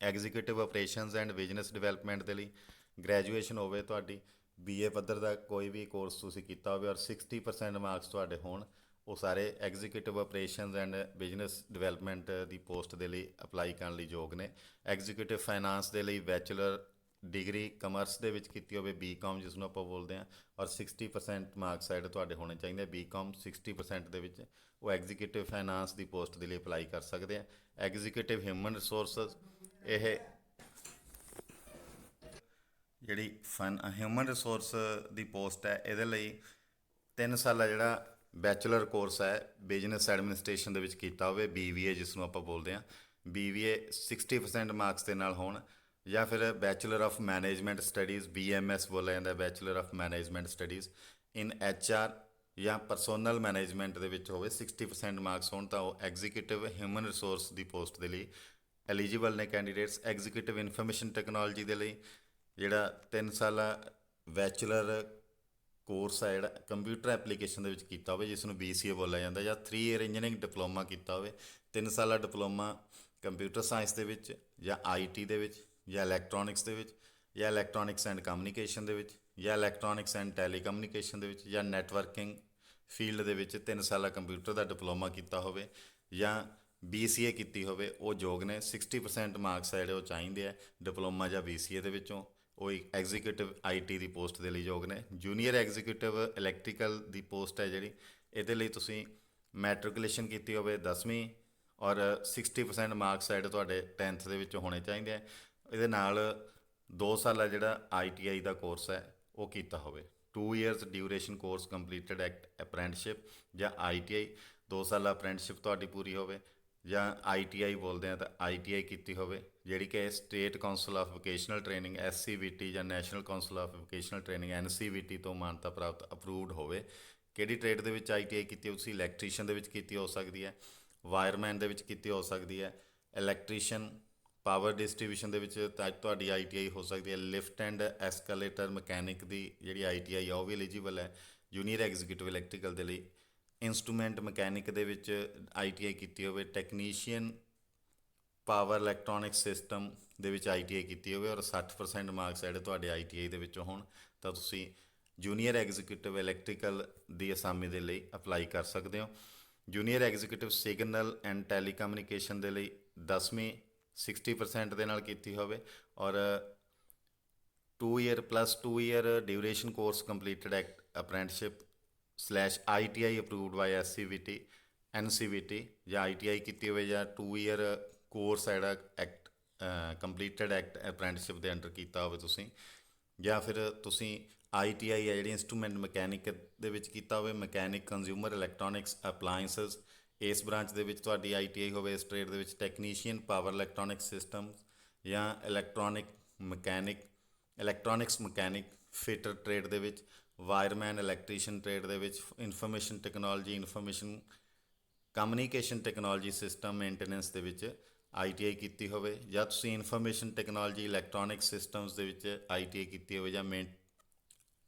Executive operations and business development ਦੇ ਲਈ ਗ੍ਰੈਜੂਏਸ਼ਨ ਹੋਵੇ ਤੁਹਾਡੀ, BA ਪੱਧਰ ਦਾ ਕੋਈ ਵੀ ਕੋਰਸ ਤੁਸੀਂ ਕੀਤਾ ਹੋਵੇ, ਔਰ 60% ਮਾਰਕਸ ਤੁਹਾਡੇ ਹੋਣ, ਉਹ ਸਾਰੇ executive operations and business development the post ਦੇ ਲਈ ਅਪਲਾਈ ਕਰਨ ਲਈ ਯੋਗ ਨੇ। ਐਗਜ਼ੀਕਿਊਟਿਵ ਫਾਈਨਾਂਸ ਦੇ ਲਈ ਬੈਚਲਰ ਡਿਗਰੀ ਕਮਰਸ ਦੇ ਵਿੱਚ ਕੀਤੀ ਹੋਵੇ, BCom ਜਿਸ ਨੂੰ ਆਪਾਂ ਬੋਲਦੇ ਹਾਂ, ਔਰ 60% ਮਾਰਕਸ ਸਾਈਡ ਤੁਹਾਡੇ ਹੋਣੇ ਚਾਹੀਦੇ। BCom 60% ਦੇ ਵਿੱਚ ਉਹ ਐਗਜ਼ੀਕਿਊਟਿਵ ਫਾਈਨਾਂਸ ਦੀ ਪੋਸਟ ਦੇ ਲਈ ਅਪਲਾਈ ਕਰ ਸਕਦੇ ਆ। ਐਗਜ਼ੀਕਿਊਟਿਵ ਹਿਊਮਨ ਰਿਸੋਰਸਸ, ਇਹ ਜਿਹੜੀ ਹਿਊਮਨ ਰਿਸੋਰਸ ਦੀ ਪੋਸਟ ਹੈ, ਇਹਦੇ ਲਈ 3 ਸਾਲਾ ਜਿਹੜਾ ਬੈਚਲਰ ਕੋਰਸ ਹੈ ਬਿਜ਼ਨਸ ਐਡਮਿਨਿਸਟ੍ਰੇਸ਼ਨ ਦੇ ਵਿੱਚ ਕੀਤਾ ਹੋਵੇ, BBA ਜਿਸ ਨੂੰ ਆਪਾਂ ਬੋਲਦੇ ਹਾਂ, BBA 60% ਮਾਰਕਸ ਦੇ ਨਾਲ ਹੋਣ, ਜਾਂ ਫਿਰ bachelor of management studies, BMS ਬੋਲਿਆ ਜਾਂਦਾ, bachelor of management studies in HR ਜਾਂ ਪਰਸੋਨਲ ਮੈਨੇਜਮੈਂਟ ਦੇ ਵਿੱਚ ਹੋਵੇ, 60% ਮਾਰਕਸ ਹੋਣ, ਤਾਂ ਉਹ ਐਗਜ਼ੀਕਿਊਟਿਵ ਹਿਊਮਨ ਰਿਸੋਰਸ ਦੀ ਪੋਸਟ ਦੇ ਲਈ ਐਲੀਜੀਬਲ ਨੇ ਕੈਂਡੀਡੇਟਸ। ਐਗਜ਼ੀਕਿਊਟਿਵ ਇਨਫੋਰਮੇਸ਼ਨ ਟੈਕਨੋਲੋਜੀ ਦੇ ਲਈ ਜਿਹੜਾ 3 ਸਾਲਾ ਬੈਚਲਰ ਕੋਰਸ ਹੈ ਜਿਹੜਾ ਕੰਪਿਊਟਰ ਐਪਲੀਕੇਸ਼ਨ ਦੇ ਵਿੱਚ ਕੀਤਾ ਹੋਵੇ, ਜਿਸ ਨੂੰ BCA ਬੋਲਿਆ ਜਾਂਦਾ, ਜਾਂ 3 ਈਅਰ ਇੰਜੀਨੀਅਰਿੰਗ ਡਿਪਲੋਮਾ ਕੀਤਾ ਹੋਵੇ, 3 ਸਾਲਾ ਡਿਪਲੋਮਾ ਕੰਪਿਊਟਰ ਸਾਇੰਸ ਦੇ ਵਿੱਚ, ਜਾਂ IT ਦੇ ਵਿੱਚ, ਜਾਂ ਇਲੈਕਟ੍ਰੋਨਿਕਸ ਦੇ ਵਿੱਚ, ਜਾਂ ਇਲੈਕਟ੍ਰੋਨਿਕਸ ਐਂਡ ਕਮਿਊਨੀਕੇਸ਼ਨ ਦੇ ਵਿੱਚ, ਜਾਂ ਇਲੈਕਟ੍ਰੋਨਿਕਸ ਐਂਡ ਟੈਲੀਕਮਿਊਨੀਕੇਸ਼ਨ ਦੇ ਵਿੱਚ, ਜਾਂ ਨੈਟਵਰਕਿੰਗ ਫੀਲਡ ਦੇ ਵਿੱਚ 3 ਸਾਲਾ ਕੰਪਿਊਟਰ ਦਾ ਡਿਪਲੋਮਾ ਕੀਤਾ ਹੋਵੇ, ਜਾਂ BCA ਕੀਤੀ ਹੋਵੇ, ਉਹ ਯੋਗ ਨੇ। 60% ਮਾਰਕਸ ਜਿਹੜੇ ਉਹ ਚਾਹੀਦੇ ਆ ਡਿਪਲੋਮਾ ਜਾਂ BCA ਦੇ ਵਿੱਚੋਂ, ਉਹ ਐਗਜ਼ੀਕਿਊਟਿਵ IT ਦੀ ਪੋਸਟ ਦੇ ਲਈ ਯੋਗ ਨੇ। ਜੂਨੀਅਰ ਐਗਜ਼ੀਕਿਊਟਿਵ ਇਲੈਕਟ੍ਰੀਕਲ ਦੀ ਪੋਸਟ ਹੈ ਜਿਹੜੀ, ਇਹਦੇ ਲਈ ਤੁਸੀਂ ਮੈਟਰੀਕੂਲੇਸ਼ਨ ਕੀਤੀ ਹੋਵੇ 10ਵੀਂ, ਔਰ 60% ਮਾਰਕਸ ਸਾਈਡ ਤੁਹਾਡੇ 10th ਦੇ ਵਿੱਚ ਹੋਣੇ ਚਾਹੀਦੇ ਆ। ਇਹਦੇ ਨਾਲ 2 ਸਾਲਾ ਜਿਹੜਾ ITI ਦਾ ਕੋਰਸ ਹੈ ਉਹ ਕੀਤਾ ਹੋਵੇ। 2 years duration course completed apprenticeship ਜਾਂ ITI, 2 ਸਾਲਾ ਅਪ੍ਰੈਂਟਿਸਸ਼ਿਪ ਤੁਹਾਡੀ ਪੂਰੀ ਹੋਵੇ, ਜਾਂ ITI ਬੋਲਦੇ ਆ ਤਾਂ ITI ਕੀਤੀ ਹੋਵੇ, ਜਿਹੜੀ ਕਿ state council of vocational training SCVT ਜਾਂ national council of vocational training NCVT ਤੋਂ ਮਾਨਤਾ ਪ੍ਰਾਪਤ ਅਪਰੂਵਡ ਹੋਵੇ। ਕਿਹੜੀ ਟ੍ਰੇਡ ਦੇ ਵਿੱਚ ITI ਕੀਤੀ ਹੋ ਤੁਸੀਂ? ਇਲੈਕਟ੍ਰੀਸ਼ੀਅਨ ਦੇ ਵਿੱਚ ਕੀਤੀ ਹੋ ਸਕਦੀ ਹੈ, ਵਾਇਰਮੈਨ ਦੇ ਵਿੱਚ ਕੀਤੀ ਹੋ ਸਕਦੀ ਹੈ, ਇਲੈਕਟ੍ਰੀਸ਼ੀਅਨ ਪਾਵਰ ਡਿਸਟ੍ਰੀਬਿਊਸ਼ਨ ਦੇ ਵਿੱਚ ਤੁਹਾਡੀ ITI ਹੋ ਸਕਦੀ ਹੈ, ਲਿਫਟ ਐਂਡ ਐਸਕਲੇਟਰ ਮਕੈਨਿਕ ਦੀ ਜਿਹੜੀ ITI ਆ ਉਹ ਵੀ ਐਲੀਜੀਬਲ ਹੈ। ਜੂਨੀਅਰ ਐਗਜ਼ੀਕਿਊਟਿਵ ਇਲੈਕਟ੍ਰੀਕਲ ਦੇ ਲਈ ਇੰਸਟਰੂਮੈਂਟ ਮਕੈਨਿਕ ਦੇ ਵਿੱਚ ITI ਕੀਤੀ ਹੋਵੇ, ਟੈਕਨੀਸ਼ੀਅਨ ਪਾਵਰ ਇਲੈਕਟ੍ਰੋਨਿਕ ਸਿਸਟਮ ਦੇ ਵਿੱਚ ITI ਕੀਤੀ ਹੋਵੇ, ਔਰ 60% ਮਾਰਕਸ ਜਿਹੜੇ ਤੁਹਾਡੇ ITI ਦੇ ਵਿੱਚੋਂ ਹੋਣ, ਤਾਂ ਤੁਸੀਂ ਜੂਨੀਅਰ ਐਗਜ਼ੀਕਿਊਟਿਵ ਇਲੈਕਟ੍ਰੀਕਲ ਦੀ ਅਸਾਮੀ ਦੇ ਲਈ ਅਪਲਾਈ ਕਰ ਸਕਦੇ ਹੋ। Junior executive signal and telecommunication ਦੇ ਲਈ 10ਵੀਂ 60% ਦੇ ਨਾਲ ਕੀਤੀ ਹੋਵੇ, ਔਰ 2 year duration course completed apprenticeship / ITI approved by SCVT NCVT ਜਾਂ ITI ਕੀਤੀ ਹੋਵੇ, ਜਾਂ 2 year ਕੋਰਸ ਹੈ ਜਿਹੜਾ ਕੰਪਲੀਟਡ ਅਪ੍ਰੈਂਟਿਸਸ਼ਿਪ ਦੇ ਅੰਡਰ ਕੀਤਾ ਹੋਵੇ ਤੁਸੀਂ, ਜਾਂ ਫਿਰ ਤੁਸੀਂ ITI ਹੈ ਜਿਹੜੀ ਇੰਸਟਰੂਮੈਂਟ ਮਕੈਨਿਕ ਦੇ ਵਿੱਚ ਕੀਤਾ ਹੋਵੇ, ਮਕੈਨਿਕ ਕੰਜ਼ਿਊਮਰ ਇਲੈਕਟ੍ਰੋਨਿਕਸ ਅਪਲਾਇੰਸਸ ਇਸ ਬ੍ਰਾਂਚ ਦੇ ਵਿੱਚ ਤੁਹਾਡੀ ITI ਹੋਵੇ। ਇਸ ਟ੍ਰੇਡ ਦੇ ਵਿੱਚ ਟੈਕਨੀਸ਼ੀਅਨ ਪਾਵਰ ਇਲੈਕਟ੍ਰੋਨਿਕ ਸਿਸਟਮ ਜਾਂ ਇਲੈਕਟ੍ਰੋਨਿਕਸ ਮਕੈਨਿਕ ਫਿਟਰ ਟ੍ਰੇਡ ਦੇ ਵਿੱਚ, ਵਾਇਰਮੈਨ ਇਲੈਕਟ੍ਰੀਸ਼ੀਅਨ ਟ੍ਰੇਡ ਦੇ ਵਿੱਚ, information technology information communication technology system maintenance ਦੇ ਵਿੱਚ ITI ਕੀਤੀ ਹੋਵੇ, ਜਾਂ ਤੁਸੀਂ ਇਨਫੋਰਮੇਸ਼ਨ ਟੈਕਨੋਲੋਜੀ ਇਲੈਕਟ੍ਰੋਨਿਕ ਸਿਸਟਮਸ ਦੇ ਵਿੱਚ ITI ਕੀਤੀ ਹੋਵੇ, ਜਾਂ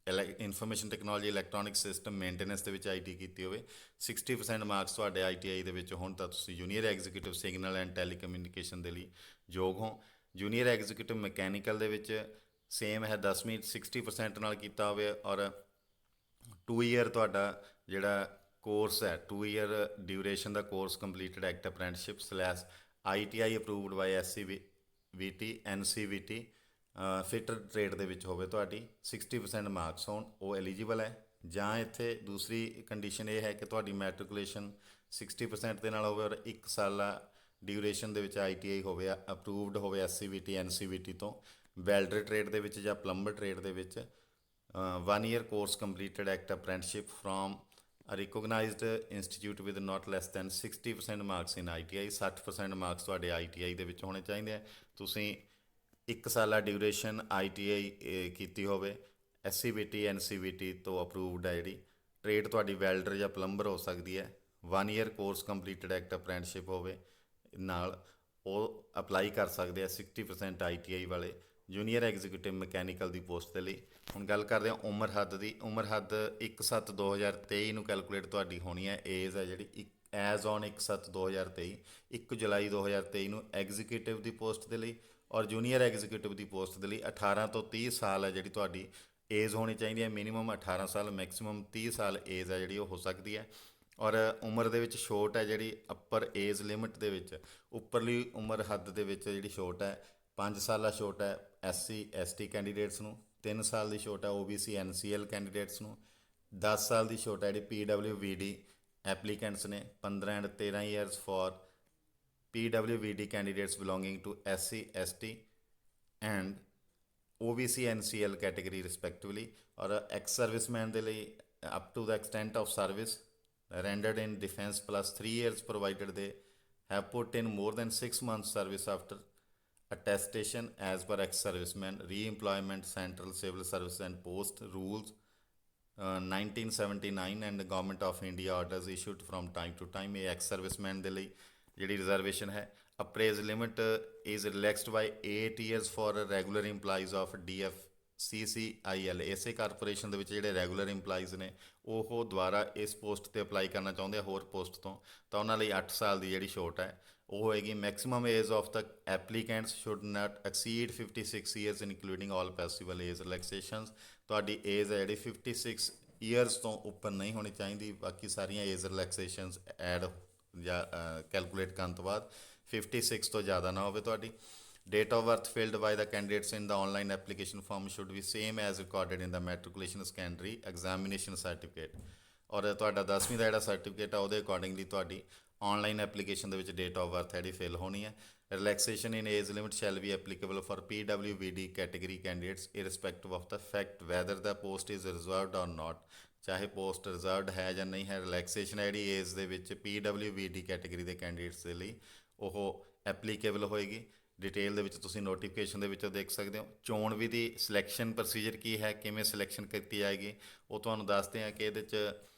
information technology electronic system maintenance ਦੇ ਵਿੱਚ ITI ਕੀਤੀ ਹੋਵੇ। 60% ਮਾਰਕਸ ਤੁਹਾਡੇ ITI ਦੇ ਵਿੱਚ ਹੋਣ, ਤਾਂ ਤੁਸੀਂ junior executive signal and telecommunication ਦੇ ਲਈ ਯੋਗ ਹੋ। ਜੂਨੀਅਰ ਐਗਜ਼ੀਕਿਊਟਿਵ ਮਕੈਨੀਕਲ ਦੇ ਵਿੱਚ ਸੇਮ ਹੈ, 10ਵੀਂ 60% ਨਾਲ ਕੀਤਾ ਹੋਵੇ, ਔਰ 2 year ਤੁਹਾਡਾ ਜਿਹੜਾ ਕੋਰਸ ਹੈ 2 year ਡਿਊਰੇਸ਼ਨ ਦਾ course completed apprenticeship / ITI approved by SCVT NCVT fitter trade ਦੇ ਵਿੱਚ ਹੋਵੇ, ਤੁਹਾਡੀ 60% ਮਾਰਕਸ ਹੋਣ, ਉਹ ਐਲੀਜੀਬਲ ਹੈ ਜਾਂ ਇੱਥੇ ਦੂਸਰੀ ਕੰਡੀਸ਼ਨ ਇਹ ਹੈ ਕਿ ਤੁਹਾਡੀ ਮੈਟ੍ਰਿਕੂਲੇਸ਼ਨ 60% ਦੇ ਨਾਲ ਹੋਵੇ ਔਰ 1 ਸਾਲਾ ਡਿਊਰੇਸ਼ਨ ਦੇ ਵਿੱਚ ITI ਹੋਵੇ, ਅਪਰੂਵਡ ਹੋਵੇ SCVT NCVT ਤੋਂ। ਵੈਲਡਰ ਟ੍ਰੇਡ ਦੇ ਵਿੱਚ ਜਾਂ ਪਲੰਬਰ ਟ੍ਰੇਡ ਦੇ ਵਿੱਚ 1 year course completed act apprenticeship from a recognized institute with not less than 60% marks in ITI। 60% marks ਤੁਹਾਡੇ ITI ਦੇ ਵਿੱਚ ਹੋਣੇ ਚਾਹੀਦੇ ਆ। ਤੁਸੀਂ 1 ਸਾਲਾ ਡਿਊਰੇਸ਼ਨ ITI ਕੀਤੀ ਹੋਵੇ, SCVT NCVT ਤੋਂ ਅਪਰੂਵਡ ਹੈ ਜਿਹੜੀ ਟ੍ਰੇਡ ਤੁਹਾਡੀ ਵੈਲਡਰ ਜਾਂ ਪਲੰਬਰ ਹੋ ਸਕਦੀ ਹੈ। 1 year course completed act apprenticeship ਹੋਵੇ ਨਾਲ, ਉਹ ਅਪਲਾਈ ਕਰ ਸਕਦੇ ਆ 60% ITI ਵਾਲੇ ਜੂਨੀਅਰ ਐਗਜ਼ੀਕਿਊਟਿਵ ਮਕੈਨੀਕਲ ਦੀ ਪੋਸਟ ਦੇ ਲਈ। ਹੁਣ ਗੱਲ ਕਰਦੇ ਹਾਂ ਉਮਰ ਹੱਦ ਦੀ। ਉਮਰ ਹੱਦ 1/7/2023 ਨੂੰ ਕੈਲਕੂਲੇਟ ਤੁਹਾਡੀ ਹੋਣੀ ਹੈ। ਏਜ ਹੈ ਜਿਹੜੀ ਐਜ਼ ਔਨ 1/7/2023, 1 ਜੁਲਾਈ 2023 ਨੂੰ ਐਗਜ਼ੀਕਿਊਟਿਵ ਦੀ ਪੋਸਟ ਦੇ ਲਈ ਔਰ ਜੂਨੀਅਰ ਐਗਜ਼ੀਕਿਊਟਿਵ ਦੀ ਪੋਸਟ ਦੇ ਲਈ 18 ਤੋਂ 30 ਸਾਲ ਹੈ ਜਿਹੜੀ ਤੁਹਾਡੀ ਏਜ ਹੋਣੀ ਚਾਹੀਦੀ ਹੈ। ਮਿਨੀਮਮ 18 ਸਾਲ, ਮੈਕਸੀਮਮ 30 ਸਾਲ ਏਜ ਹੈ ਜਿਹੜੀ ਉਹ ਹੋ ਸਕਦੀ ਹੈ। ਔਰ ਉਮਰ ਦੇ ਵਿੱਚ ਛੋਟ ਹੈ ਜਿਹੜੀ ਅੱਪਰ ਏਜ ਲਿਮਿਟ ਦੇ ਵਿੱਚ, ਉੱਪਰਲੀ ਉਮਰ ਹੱਦ ਦੇ ਵਿੱਚ ਜਿਹੜੀ ਛੋਟ ਹੈ 5 ਸਾਲਾ ਛੋਟ ਹੈ SC ST ਕੈਂਡੀਡੇਟਸ ਨੂੰ, 3 ਸਾਲ ਦੀ ਛੋਟ ਹੈ OBC NCL ਕੈਂਡੀਡੇਟਸ ਨੂੰ, 10 ਸਾਲ ਦੀ ਛੋਟ ਹੈ ਜਿਹੜੀ PWVD ਐਪਲੀਕੈਂਟਸ ਨੇ, 15 and 13 years for PWVD candidates belonging to SC ST and OBC NCL category respectively. ਔਰ ਐਕਸ ਸਰਵਿਸਮੈਨ ਦੇ ਲਈ up to the extent of service rendered in defense plus 3 years provided they have put in more than 6 months service after attestation as per ex-serviceman re-employment central civil service and post rules 1979 and government of India orders issued from time to time। ਇਹ ex-serviceman ਦੇ ਲਈ ਜਿਹੜੀ reservation ਹੈ। appraise limit is relaxed by 8 years for regular employees of DFCCIL। ਇਸੇ corporation ਦੇ ਵਿੱਚ ਜਿਹੜੇ regular employees ਨੇ ਉਹ ਦੁਬਾਰਾ ਇਸ ਪੋਸਟ 'ਤੇ ਅਪਲਾਈ ਕਰਨਾ ਚਾਹੁੰਦੇ ਆ ਹੋਰ ਪੋਸਟ ਤੋਂ, ਤਾਂ ਉਹਨਾਂ ਲਈ 8 ਸਾਲ ਦੀ ਜਿਹੜੀ ਛੋਟ ਹੈ ਉਹ ਹੋਏਗੀ। Maximum age of the applicants should not exceed 56 years including all possible age relaxations. ਤੁਹਾਡੀ ਏਜ ਹੈ ਜਿਹੜੀ 56 ਈਅਰਸ ਤੋਂ ਉੱਪਰ ਨਹੀਂ ਹੋਣੀ ਚਾਹੀਦੀ। ਬਾਕੀ ਸਾਰੀਆਂ ਏਜ ਰਿਲੈਕਸੇਸ਼ਨਸ ਐਡ ਜਾਂ ਕੈਲਕੂਲੇਟ ਕਰਨ ਤੋਂ ਬਾਅਦ 56 ਤੋਂ ਜ਼ਿਆਦਾ ਨਾ ਹੋਵੇ ਤੁਹਾਡੀ। Date of birth filled by the candidates in the online application form should be same as recorded in the matriculation secondary examination certificate। ਔਰ ਤੁਹਾਡਾ 10ਵੀਂ ਦਾ ਜਿਹੜਾ ਸਰਟੀਫਿਕੇਟ ਆ ਉਹਦੇ ਅਕੋਰਡਿੰਗਲੀ ਤੁਹਾਡੀ ਆਨਲਾਈਨ ਐਪਲੀਕੇਸ਼ਨ ਦੇ ਵਿੱਚ ਡੇਟ ਆਫ ਬਰਥ ਜਿਹੜੀ ਫਿਲ ਹੋਣੀ ਹੈ। Relaxation in age limit shell B applicable for PWVD category candidates irrespective of the fact weather the post is reserved ਔਰ ਨਾਟ। ਚਾਹੇ ਪੋਸਟ ਰਿਜ਼ਰਵਡ ਹੈ ਜਾਂ ਨਹੀਂ ਹੈ, ਰਿਲੈਕਸੇਸ਼ਨ ਹੈ ਜਿਹੜੀ ਏਜ ਦੇ ਵਿੱਚ PWVD ਕੈਟੇਗਰੀ ਦੇ ਕੈਂਡੀਡੇਟਸ ਦੇ ਲਈ ਉਹ ਐਪਲੀਕੇਬਲ ਹੋਏਗੀ। ਡਿਟੇਲ ਦੇ ਵਿੱਚ ਤੁਸੀਂ ਨੋਟੀਫਿਕੇਸ਼ਨ ਦੇ ਵਿੱਚੋਂ ਦੇਖ ਸਕਦੇ ਹੋ। ਚੋਣ ਵਿਧੀ ਸਿਲੈਕਸ਼ਨ ਪ੍ਰੋਸੀਜਰ ਕੀ ਹੈ, ਕਿਵੇਂ ਸਿਲੈਕਸ਼ਨ ਕੀਤੀ ਜਾਏਗੀ, ਉਹ ਤੁਹਾਨੂੰ ਦੱਸਦੇ ਹਾਂ ਕਿ ਇਹਦੇ 'ਚ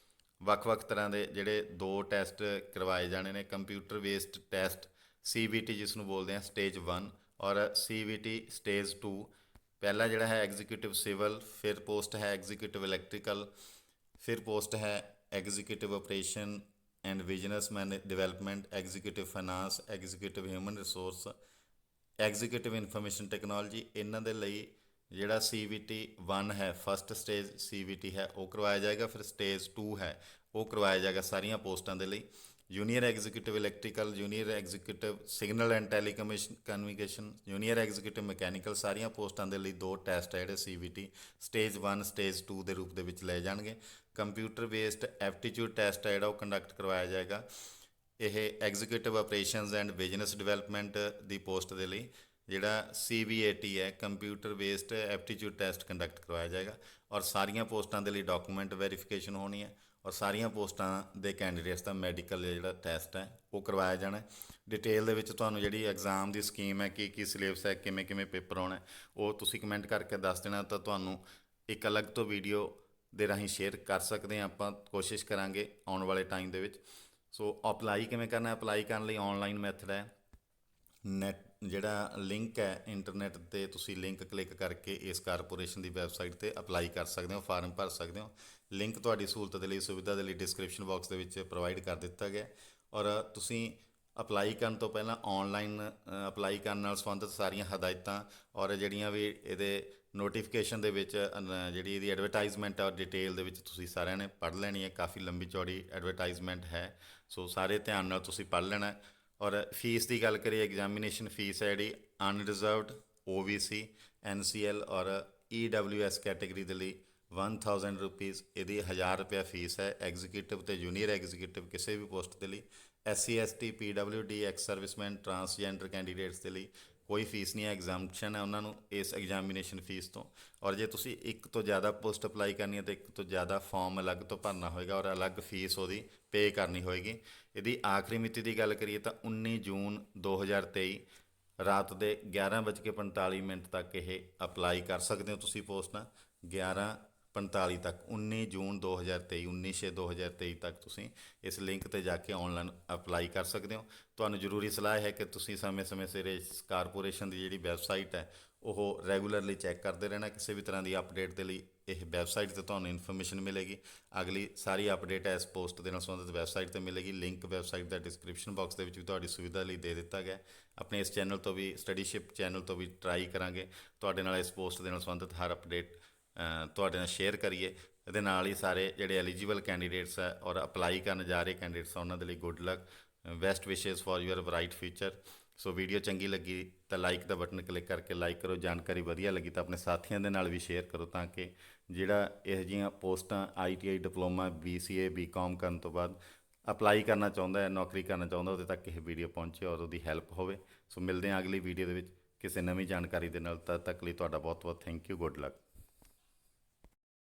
ਵੱਖ-ਵੱਖ ਤਰ੍ਹਾਂ ਦੇ ਜਿਹੜੇ 2 ਟੈਸਟ ਕਰਵਾਏ ਜਾਣੇ ਨੇ। ਕੰਪਿਊਟਰ ਬੇਸਡ ਟੈਸਟ CBT ਜਿਸ ਨੂੰ ਬੋਲਦੇ ਹਾਂ ਸਟੇਜ 1 ਔਰ CBT ਸਟੇਜ 2। ਪਹਿਲਾ ਜਿਹੜਾ ਹੈ ਐਗਜ਼ੀਕਿਊਟਿਵ ਸਿਵਲ, ਫਿਰ ਪੋਸਟ ਹੈ ਐਗਜ਼ੀਕਿਊਟਿਵ ਇਲੈਕਟ੍ਰੀਕਲ, ਫਿਰ ਪੋਸਟ ਹੈ executive operation and business development, executive finance, executive human resource, executive information technology. ਇਹਨਾਂ ਦੇ ਲਈ ਜਿਹੜਾ CBT 1 ਹੈ ਫਸਟ ਸਟੇਜ CBT ਹੈ ਉਹ ਕਰਵਾਇਆ ਜਾਏਗਾ। ਫਿਰ ਸਟੇਜ 2 ਹੈ ਉਹ ਕਰਵਾਇਆ ਜਾਏਗਾ ਸਾਰੀਆਂ ਪੋਸਟਾਂ ਦੇ ਲਈ। Junior executive electrical, junior executive signal and communication, junior executive mechanical, ਸਾਰੀਆਂ ਪੋਸਟਾਂ ਦੇ ਲਈ 2 ਟੈਸਟ ਹੈ ਜਿਹੜੇ CBT ਸਟੇਜ 1 ਸਟੇਜ 2 ਦੇ ਰੂਪ ਦੇ ਵਿੱਚ ਲਏ ਜਾਣਗੇ। ਕੰਪਿਊਟਰ ਬੇਸਡ ਐਪਟੀਚਿਊਡ ਟੈਸਟ ਹੈ ਜਿਹੜਾ ਉਹ ਕੰਡਕਟ ਕਰਵਾਇਆ ਜਾਏਗਾ। ਇਹ executive operations and business development the post ਦੇ ਲਈ ਜਿਹੜਾ CBAT ਹੈ ਕੰਪਿਊਟਰ ਬੇਸਡ ਐਪਟੀਚਿਊਡ ਟੈਸਟ ਕੰਡਕਟ ਕਰਵਾਇਆ ਜਾਏਗਾ। ਔਰ ਸਾਰੀਆਂ ਪੋਸਟਾਂ ਦੇ ਲਈ ਡਾਕੂਮੈਂਟ ਵੈਰੀਫਿਕੇਸ਼ਨ ਹੋਣੀ ਹੈ ਔਰ ਸਾਰੀਆਂ ਪੋਸਟਾਂ ਦੇ ਕੈਂਡੀਡੇਟਸ ਦਾ ਮੈਡੀਕਲ ਜਿਹੜਾ ਟੈਸਟ ਹੈ ਉਹ ਕਰਵਾਇਆ ਜਾਣਾ। ਡਿਟੇਲ ਦੇ ਵਿੱਚ ਤੁਹਾਨੂੰ ਜਿਹੜੀ ਐਗਜ਼ਾਮ ਦੀ ਸਕੀਮ ਹੈ, ਕੀ ਸਿਲੇਬਸ ਹੈ, ਕਿਵੇਂ ਕਿਵੇਂ ਪੇਪਰ ਆਉਣਾ, ਉਹ ਤੁਸੀਂ ਕਮੈਂਟ ਕਰਕੇ ਦੱਸ ਦੇਣਾ ਤਾਂ ਤੁਹਾਨੂੰ ਇੱਕ ਅਲੱਗ ਤੋਂ ਵੀਡੀਓ ਦੇ ਰਾਹੀਂ ਸ਼ੇਅਰ ਕਰ ਸਕਦੇ ਹਾਂ। ਆਪਾਂ ਕੋਸ਼ਿਸ਼ ਕਰਾਂਗੇ ਆਉਣ ਵਾਲੇ ਟਾਈਮ ਦੇ ਵਿੱਚ। ਸੋ ਅਪਲਾਈ ਕਿਵੇਂ ਕਰਨਾ? ਅਪਲਾਈ ਕਰਨ ਲਈ ਔਨਲਾਈਨ ਮੈਥਡ ਹੈ। ਨੈਟ ਜਿਹੜਾ ਲਿੰਕ ਹੈ ਇੰਟਰਨੈਟ 'ਤੇ ਤੁਸੀਂ ਲਿੰਕ ਕਲਿੱਕ ਕਰਕੇ ਇਸ ਕਾਰਪੋਰੇਸ਼ਨ ਦੀ ਵੈਬਸਾਈਟ 'ਤੇ ਅਪਲਾਈ ਕਰ ਸਕਦੇ ਹੋ, ਫਾਰਮ ਭਰ ਸਕਦੇ ਹੋ। ਲਿੰਕ ਤੁਹਾਡੀ ਸਹੂਲਤ ਦੇ ਲਈ, ਸੁਵਿਧਾ ਦੇ ਲਈ ਡਿਸਕ੍ਰਿਪਸ਼ਨ ਬਾਕਸ ਦੇ ਵਿੱਚ ਪ੍ਰੋਵਾਈਡ ਕਰ ਦਿੱਤਾ ਗਿਆ। ਔਰ ਤੁਸੀਂ ਅਪਲਾਈ ਕਰਨ ਤੋਂ ਪਹਿਲਾਂ ਔਨਲਾਈਨ ਅਪਲਾਈ ਕਰਨ ਨਾਲ ਸੰਬੰਧਿਤ ਸਾਰੀਆਂ ਹਦਾਇਤਾਂ ਔਰ ਜਿਹੜੀਆਂ ਵੀ ਇਹਦੇ ਨੋਟੀਫਿਕੇਸ਼ਨ ਦੇ ਵਿੱਚ ਜਿਹੜੀ ਇਹਦੀ ਐਡਵਰਟਾਈਜ਼ਮੈਂਟ ਔਰ ਡਿਟੇਲ ਦੇ ਵਿੱਚ ਤੁਸੀਂ ਸਾਰਿਆਂ ਨੇ ਪੜ੍ਹ ਲੈਣੀ ਹੈ। ਕਾਫੀ ਲੰਬੀ ਚੌੜੀ ਐਡਵਰਟਾਈਜ਼ਮੈਂਟ ਹੈ, ਸੋ ਸਾਰੇ ਧਿਆਨ ਨਾਲ ਤੁਸੀਂ ਪੜ੍ਹ ਲੈਣਾ। ਔਰ ਫੀਸ ਦੀ ਗੱਲ ਕਰੀਏ, ਐਗਜ਼ਾਮੀਨੇਸ਼ਨ ਫੀਸ ਹੈ ਜਿਹੜੀ ਅਨਰਿਜ਼ਰਵਡ OBC NCL ਔਰ EWS ਕੈਟੇਗਰੀ ਦੇ ਲਈ 1000 ਰੁਪੀਜ਼ ਇਹਦੀ 1000 ਰੁਪਇਆ ਫੀਸ ਹੈ। ਐਗਜ਼ੀਕਿਊਟਿਵ ਤੇ ਜੂਨੀਅਰ ਐਗਜ਼ੀਕਿਊਟਿਵ ਕਿਸੇ ਵੀ ਪੋਸਟ ਦੇ ਲਈ, SC ST PWD ex serviceman transgender candidates ਦੇ ਲਈ ਕੋਈ ਫੀਸ ਨਹੀਂ ਹੈ, ਐਗਜ਼ਾਮਸ਼ਨ ਹੈ ਉਹਨਾਂ ਨੂੰ ਇਸ ਐਗਜ਼ਾਮੀਨੇਸ਼ਨ ਫੀਸ ਤੋਂ। ਔਰ ਜੇ ਤੁਸੀਂ ਇੱਕ ਤੋਂ ਜ਼ਿਆਦਾ ਪੋਸਟ ਅਪਲਾਈ ਕਰਨੀ ਹੈ ਤਾਂ ਇੱਕ ਤੋਂ ਜ਼ਿਆਦਾ ਫਾਰਮ ਅਲੱਗ ਤੋਂ ਭਰਨਾ ਹੋਏਗਾ ਔਰ ਅਲੱਗ ਫੀਸ ਉਹਦੀ ਪੇ ਕਰਨੀ ਹੋਏਗੀ। ਇਹਦੀ ਆਖਰੀ ਮਿਤੀ ਦੀ ਗੱਲ ਕਰੀਏ ਤਾਂ 19 ਜੂਨ 2023 ਰਾਤ ਦੇ 11:45 ਤੱਕ ਇਹ ਅਪਲਾਈ ਕਰ ਸਕਦੇ ਹੋ ਤੁਸੀਂ ਪੋਸਟਾਂ। 11:45 ਤੱਕ 19 ਜੂਨ 2023 19/6/2023 ਤੱਕ ਤੁਸੀਂ ਇਸ ਲਿੰਕ 'ਤੇ ਜਾ ਕੇ ਔਨਲਾਈਨ ਅਪਲਾਈ ਕਰ ਸਕਦੇ ਹੋ। ਤੁਹਾਨੂੰ ਜ਼ਰੂਰੀ ਸਲਾਹ ਹੈ ਕਿ ਤੁਸੀਂ ਸਮੇਂ-ਸਮੇਂ ਸਿਰ ਇਸ ਕਾਰਪੋਰੇਸ਼ਨ ਦੀ ਜਿਹੜੀ ਵੈਬਸਾਈਟ ਹੈ ਉਹ ਰੈਗੂਲਰਲੀ ਚੈੱਕ ਕਰਦੇ ਰਹਿਣਾ। ਕਿਸੇ ਵੀ ਤਰ੍ਹਾਂ ਦੀ ਅਪਡੇਟ ਦੇ ਲਈ ਇਹ ਵੈਬਸਾਈਟ 'ਤੇ ਤੁਹਾਨੂੰ ਇਨਫੋਰਮੇਸ਼ਨ ਮਿਲੇਗੀ। ਅਗਲੀ ਸਾਰੀ ਅਪਡੇਟ ਇਸ ਪੋਸਟ ਦੇ ਨਾਲ ਸੰਬੰਧਿਤ ਵੈਬਸਾਈਟ 'ਤੇ ਮਿਲੇਗੀ। ਲਿੰਕ ਵੈਬਸਾਈਟ ਦਾ ਡਿਸਕ੍ਰਿਪਸ਼ਨ ਬਾਕਸ ਦੇ ਵਿੱਚ ਵੀ ਤੁਹਾਡੀ ਸੁਵਿਧਾ ਲਈ ਦੇ ਦਿੱਤਾ ਗਿਆ। ਆਪਣੇ ਇਸ ਚੈਨਲ ਤੋਂ ਵੀ, ਸਟੱਡੀਸ਼ਿਪ ਚੈਨਲ ਤੋਂ ਵੀ ਟਰਾਈ ਕਰਾਂਗੇ ਤੁਹਾਡੇ ਨਾਲ ਇਸ ਪੋਸਟ ਦੇ ਨਾਲ ਸੰਬੰਧਿਤ ਹਰ ਅਪਡੇਟ ਤੁਹਾਡੇ ਨਾਲ ਸ਼ੇਅਰ ਕਰੀਏ। ਇਹਦੇ ਨਾਲ ਹੀ ਸਾਰੇ ਜਿਹੜੇ ਐਲੀਜੀਬਲ ਕੈਂਡੀਡੇਟਸ ਹੈ ਔਰ ਅਪਲਾਈ ਕਰਨ ਜਾ ਰਹੇ ਕੈਂਡੀਡੇਟਸ ਆ ਉਹਨਾਂ ਦੇ ਲਈ good luck, best wishes for your bright future. So video ਚੰਗੀ ਲੱਗੀ ਤਾਂ ਲਾਈਕ ਦਾ ਬਟਨ ਕਲਿੱਕ ਕਰਕੇ ਲਾਈਕ ਕਰੋ। ਜਾਣਕਾਰੀ ਵਧੀਆ ਲੱਗੀ ਤਾਂ ਆਪਣੇ ਸਾਥੀਆਂ ਦੇ ਨਾਲ ਵੀ ਸ਼ੇਅਰ ਕਰੋ ਤਾਂ ਕਿ ਜਿਹੜਾ ਇਹੋ ਜਿਹੀਆਂ ਪੋਸਟਾਂ ITI ਡਿਪਲੋਮਾ BCA BCom ਕਰਨ ਤੋਂ ਬਾਅਦ ਅਪਲਾਈ ਕਰਨਾ ਚਾਹੁੰਦਾ ਹੈ, ਨੌਕਰੀ ਕਰਨਾ ਚਾਹੁੰਦਾ, ਉਹਦੇ ਤੱਕ ਇਹ ਵੀਡੀਓ ਪਹੁੰਚੇ ਔਰ ਉਹਦੀ ਹੈਲਪ ਹੋਵੇ। ਸੋ ਮਿਲਦੇ ਹਾਂ ਅਗਲੀ ਵੀਡੀਓ ਦੇ ਵਿੱਚ ਕਿਸੇ ਨਵੀਂ ਜਾਣਕਾਰੀ ਦੇ ਨਾਲ। ਤਦ ਤੱਕ ਲਈ ਤੁਹਾਡਾ ਬਹੁਤ ਬਹੁਤ ਥੈਂਕ ਯੂ, ਗੁੱਡ ਲੱਕ।